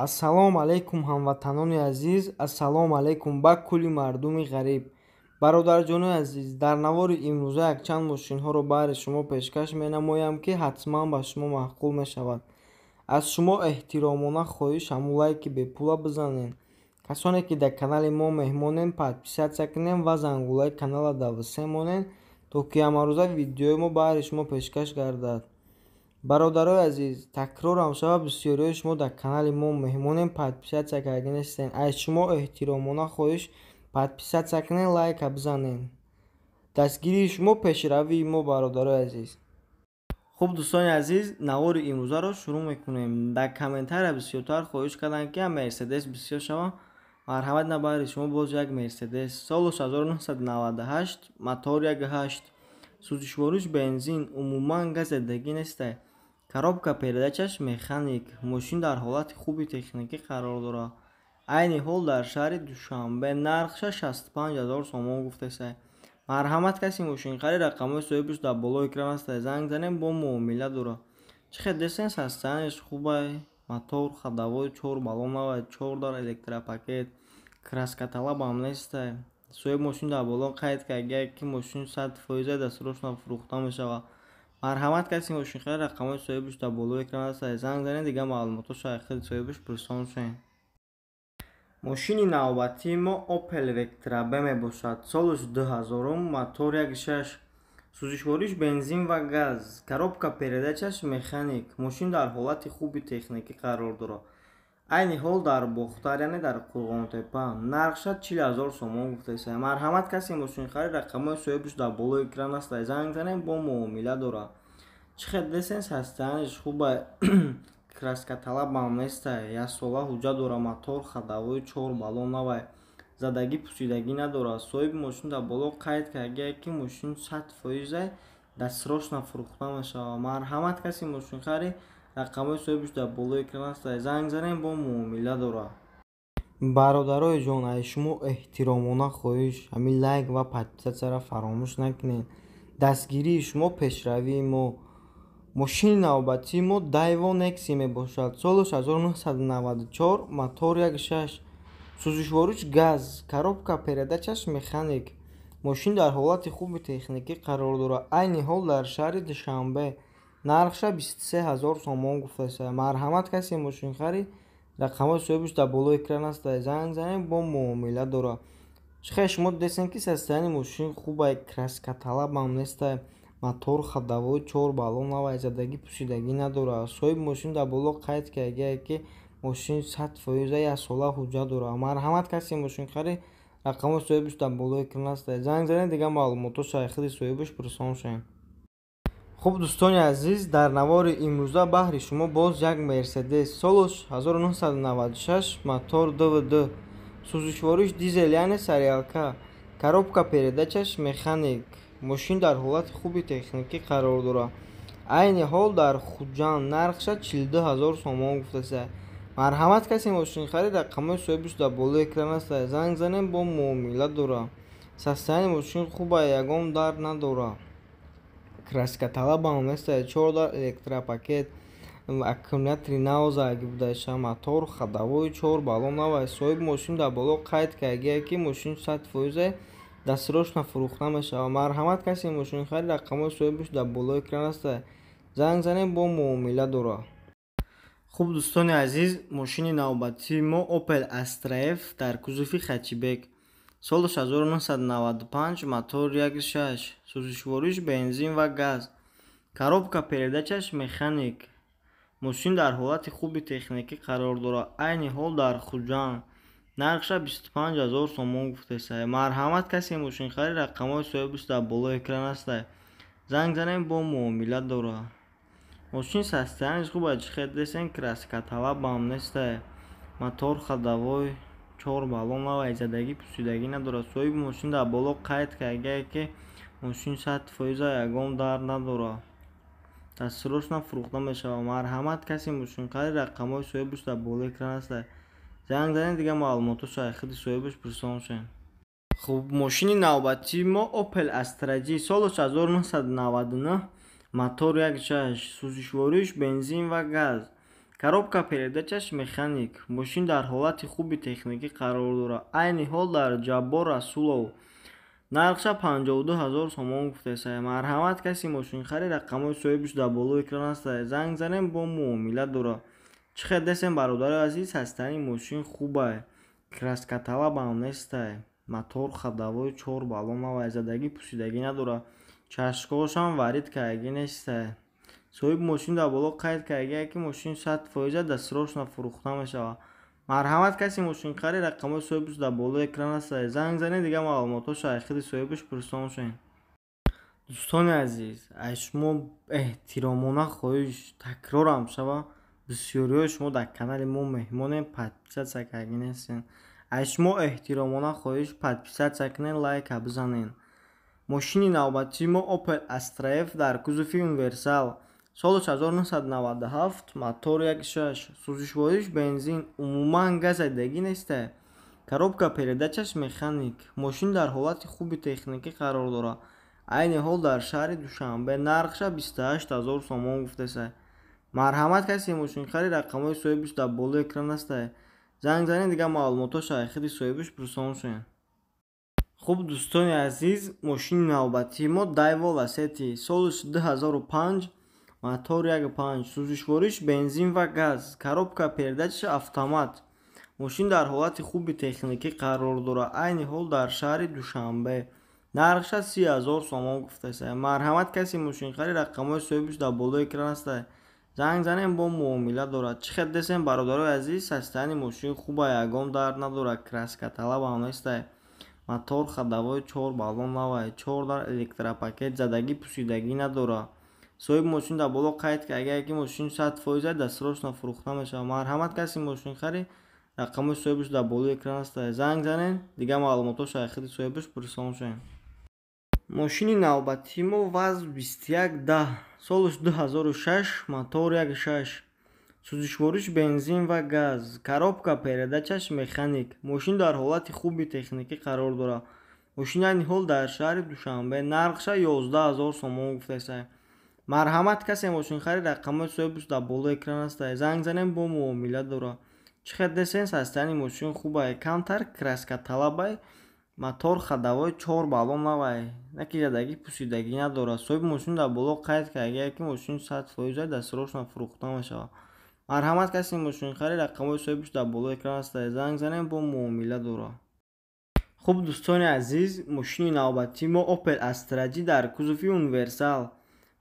Ассалому алайкум ҳамватанони азиз, ассалому алайкум ба кулли мардуми ғариб. Бародарҷони азиз, дар навори имрӯза якчанд мошинҳоро баҳри шумо пешкаш менамоям, ки ҳатман ба шумо маъқул мешавад. Аз шумо эҳтиромона хоҳишам лайки бепула бизанед. Касоне ки дар канали мо меҳмонед, подписатсия кунед ва зангулаи канала дависе монед, то ки ҳамарӯза видеои мо баҳри шумо пешкаш гардад. Бародарои азиз, такрорам шавад, бисёриҳои шумо дар канали мо меҳмонед, подписатсия карда нестед. Аз шумо эҳтиромона хоҳиш подписатсия кунед, лайка бизанед. Дастгирии шумо пешравии мо, бародарои азиз. Хуб дӯстони азиз, навори имрӯзаро шурӯъ мекунем. Дар комментария бисёртар хоҳиш карданд ки мерседес бисёр шавад. Марҳамат на баҳри шумо боз як мерседес. Соли 1998, мотор 1.8, сӯзишвориш бензин, умуман газедагӣ нестай. Коробка передачаш механик. Мошин дар ҳолати хуби техникӣ қарор дорад. Айни ҳол дар шаҳри Душанбе. Нархша 65,000 сомон гуфтесай. Марҳамат, каси мошин харид, рақамҳои соҳибаш дар болои экран астай. Занг занем, бо муомила дорад. Чихед десен состояниеш хубай. Мотор ходовой, 4 баллоновый, 4 дар электропакет. Краска талаб ам нестай. Соҳиб мошин дар боло қайд карда, ки мошин 100% дастрошна фурӯхта мешавад. Марҳамат, каси мошин харид, рақамҳои соҳибаш дар болои экран астай. Занг занед, дигар маълумото шахси соҳибаш пурсон шуед. Мошини навбатии мо Opel Vectra B мебошад. Солиш 2000, мотор 1.6, сӯзишвориш бензин ва газ, коробка передачаш механик. Мошин дар ҳолати хуби техникӣ қарор дорад. Айни ҳол дар Бохтар, яъне дар Қурғонтепа. Нархша 40,000 сомон гуфтесай. Марҳамат, каси мошин харид, рақамҳои соҳибаш дар болои экран астай. Занг занем, бо муомила дорад. Чихед десен состояниеш хубай. Краска талаб ам нестай. 1 сола ҳуҷҷат дорад. Мотор ходовой, 4 баллоновый. Задагӣ пусидагӣ надорад. Соҳиби мошин дар боло қайд карда, ки мошин 100% дастрошна фурӯхта мешавад. Марҳамат, каси мошин харид, рақамҳои соҳибаш дар болои экран астай. Занг занем, бо муомила дорад. Бародарои ҷон, аз шумо эҳтиромона хоҳиш ҳамин лайк ва подписатсияро фаромӯш накунед. Дастгирии шумо пешравии мо. Мошини навбатии мо Daewoo Nexi мебошад. Солиш 1994, мотор 1.6, сӯзишвориш газ, коробка передачаш механик. Мошин дар ҳолати хуби техникӣ қарор дорад. Айни ҳол дар шаҳри Душанбе. Нархша 23,000 сомон гуфтасай. Марҳамат, каси мошин харид, рақамҳои соҳибаш дар болои экран астай. Занг занем, бо муомила дорад. чихед шумо дидесен ки состоянии мошин хубай, краска талаб ам нестай. Мотор ходовой, 4 баллоновый, задагӣ пусидагӣ надорад. Соҳиби мошин дар боло қайд карда, ки мошин 100% 1 сола ҳуҷҷат дорад. Марҳамат, каси мошин харид, рақамҳои соҳибаш дар болои экран астай. Занг занед, дигар маълумото шахси соҳибаш пурсон шуед. Хуб дӯстони азиз, дар навори имрӯза баҳри шумо боз як мерседес. Солиш 1996, мотор DVD, сӯзишвориш дизел, яъне сариалка, коробка передачаш механик. Мошин дар ҳолати хуби техникӣ қарор дорад. Айни ҳол дар Хуҷанд. Нархша 42,000 сомон гуфтасай. Марҳамат, каси мошин харид, рақамҳои соҳибаш дар болои экран астай. Занг занем, бо муомила дорад. Состоянии мошин хубай, ягон дард надорад. Краска талаб ам нестай. 4 дар электропакет, аккумулятори нав зарги будаша. Мотор ходовой, 4 баллоновый. Соҳиби мошин дар боло қайд карда, ки мошин 100% дастрошна фурӯхта мешавад. Марҳамат, каси мошин харид, рақамҳои соҳибаш дар болои экран астай. Занг занем, бо муомила дорад. Хуб дӯстони азиз, мошини навбатии мо Opel Astra F дар кузуфи хачибек. Солиш 1995, мотор 1.6, сӯзишвориш бензин ва газ, коробка передачаш механик. Мошин дар ҳолати хуби техникӣ қарор дорад. Айни ҳол дар Хуҷанд. Нархша 25,000 сомон гуфтесай. Марҳамат, каси мошин харид, рақамҳои соҳибаш дар болои экран астай. Занг занем, бо муомила дорад. мошин состояниеш хубай. Чихед десен краска талаб ам нестай. Мотор ходовой, 4 баллоновый, задагӣ пусидагӣ надорад. Соҳиби мошин дар боло қайд карда, ки мошин 100% ягон дард надорад. Дастрошна фурӯхта мешавад. Марҳамат, каси мошин харид, рақамҳои соҳибаш дар болои экран астай. Занг занед, дигар маълумото шахси соҳибаш пурсон шуед. Хуб, мошини навбатии мо Opel Astra G. Солиш 1999, мотор 1.6, сӯзишвориш бензин ва газ, коробка передачаш механик. Мошин дар ҳолати хуби техникӣ қарор дорад. Айни ҳол дар Ҷаббор Расулов. нархша 52,000 сомон гуфтеса. Марҳамат, каси мошинхари рақамои соҳибаш дар болои экран аста. Занг занем, бо муомила дорад. Чӣ хел десем бародари азиз, ҳастани мошин хубай. Краскаталабам нестай. Мотор ходовой 4 баллон навай, задагӣ пусидагӣ надорад. Чашкошам варид кардаги нестай. соҳиби мошин дар боло қайд кардаги ки мошин 100% дастрошна фурӯхта мешавад. марҳамат, каси мошинхари рақамои соҳибаш дар болои экран аста. Занг занед, дигар маълумотҳо шайхиди соҳибаш пурсон шуед. дӯстони азиз, аз шумо эҳтиромона хоҳиш такрорам шава. бисёриҳои шумо дар канали мо меҳмонем, подписатсия кардаги нестен. аз шумо эҳтиромона хоҳиш подписатсия кунен, лайка бизанен. мошини навбатии мо Opel Astra F дар кузуфи универсал. соли 1997, мотор 1.6, сӯзишвориш бензин, умуман газ зайдагӣ нестай. коробка передачаш механик. мошин дар ҳолати хуби техникӣ қарор дорад. айни ҳол дар шаҳри Душанбе. нархша 28,000 сомон гуфтеса. марҳамат, каси мошинхари рақамои соҳибаш дар болои экран аста. занг занед, дигар маълумотҳо шайхиди соҳибаш пурсон шуед. хуб дӯстони азиз, мошини навбатии мо Daewoo Lacetti, соли 2005, мотор 1.5, сӯзишвориш бензин ва газ, коробка передачаш автомат. мошин дар ҳолати хуби техникӣ қарор дорад. айни ҳол дар шаҳри Душанбе. нархша 30,000 сомон гуфтеса. марҳамат, каси мошинхари рақамои соҳибаш дар болои экран аста. занг занем, бо муомила дорад. чӣ хел десем бародарои азиз, ҳастани мошин хубай, ягон дард надорад, краскаталабам нестай. мотор ходовой 4 баллон навай, 4 дар электропакет, задагӣ пусидагӣ надорад. соҳиби мошин дар боло қайд кардаги ки мошин 100% дастрошна фурӯхта мешавад. марҳамат, каси мошинхари рақамои соҳибаш дар болои экран аста. занг занен, дигар маълумотҳо шайхиди соҳибаш пурсон шуед. мошини навбатии мо ВАЗ 2110, соли 2006, мотор 1.6, сӯзишвориш бензин ва газ, коробка передачаш механик. мошин дар ҳолати хуби техникӣ қарор дорад. мошин айни ҳол дар шаҳри Душанбе. нархша 11,000 сомон гуфтеса. марҳамат, касе мошинхари рақамои соҳибаш дар болои экран аста. занг занем, бо муомила дорад. чӣ хел десем, ҳастани мошин хубай, камтар краскаталабай. мотор ходовой 4 баллон навай, наки задагӣ пусидагӣ надорад. соҳиби мошин дар боло қайд кардаги ки мошин 100% дастрошна фурӯхта мешавад. марҳамат, каси мошинхари рақамои соҳибаш дар болои экран аста. занг занем, бо муомила дорад. хуб дӯстони азиз, мошини навбатии мо Opel Astra G дар кузуфи универсал.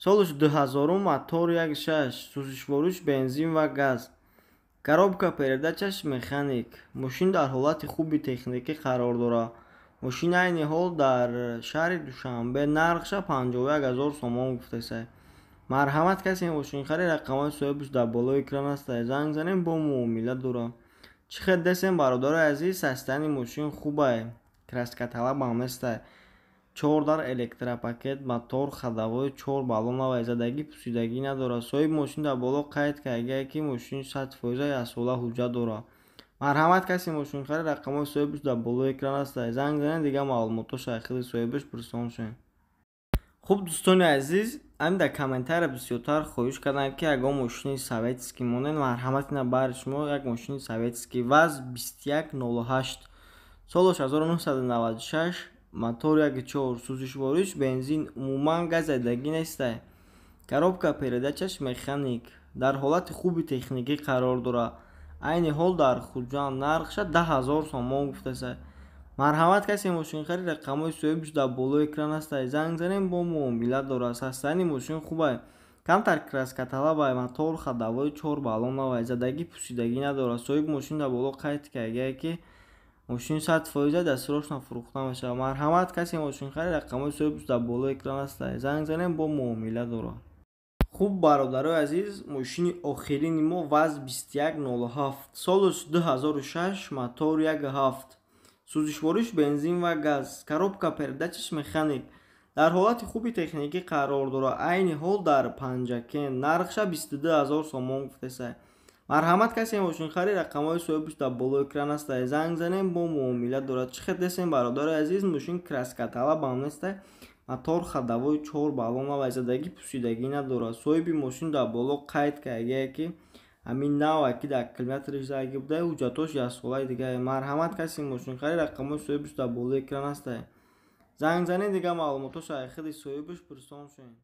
соли 2000, мотор 1.6, сӯзишвориш бензин ва газ, коробка передачаш механик. мошин дар ҳолати хуби техникӣ қарор дорад. мошин айни ҳол дар шаҳри Душанбе. нархша 51,000 сомон гуфтеса. марҳамат, каси мошинхари рақамои соҳибаш дар болои экран аста. занг занем, бо муомила дорад. чӣ хел десем бародари азиз, ҳастани мошин хубай, краскаталабам нестай. 4 дар электропакет, мотор ходовой 4 баллон навай, задагӣ пусидагӣ надорад. соҳиби мошин дар боло қайд кардаги ки мошин 100% ясола ҳуҷҷат дорад. марҳамат, каси мошинхари рақамои соҳибаш дар болои экран аста. занг занед, дигар маълумотҳо шайхиди соҳибаш пурсон шуед. хуб дӯстони азиз, ҳамин дар комментария бисёртар хоҳиш карданд ки ягон мошини советский монед. марҳамат, ина баъри шумо як мошини советский ВАЗ 2108, соли 1996, мотор 1.4, сӯзишвориш бензин, умуман газ зайдагӣ нестай. коробка передачаш механик. дар ҳолати хуби техникӣ қарор дорад. айни ҳол дар Хуҷанд. нархша 10,000 сомон гуфтеса. марҳамат, каси мошинхари рақамои соҳибаш дар болои экран аста. занг занем, бо муомила дорад. ҳастани мошин хубай, камтар краскаталабай, мотор ходовой 4 баллон навай, задагӣ пусидагӣ надорад. соҳиби мошин дар боло қайд кардаги ки мошин 100% дастрошна фурӯхта мешавад. марҳамат, каси мошинхари рақамои соҳибаш дар болои экран аста. занг занем, бо муомила дорад. хуб бародарои азиз, мошини охирини мо ВАЗ 2107, соли 2006, мотор 1.7, сӯзишвориш бензин ва газ, коробка передачаш механик. дар ҳолати хуби техникӣ қарор дорад. айни ҳол дар Панҷакен. нархша 22,000 сомон гуфтеса. марҳамат, каси мошинхари рақамои соҳибаш дар болои экран аста. занг занем, бо муомила дорад. чӣ хел десем бародари азиз, мошин краскаталабам нестай. мотор ходовой 4 баллон навай, задагӣ пусидагӣ надорад. соҳиби мошин дар боло қайд кардаги ки ҳамин наве ки 10 километри заги буда ҳуҷҷатош ясхолаи дига марҳамат каси мошин хари рақамои соҳибаш дар болои экран аст. занг занед дига маълумотош аз хиди соҳибаш пурсон шуед.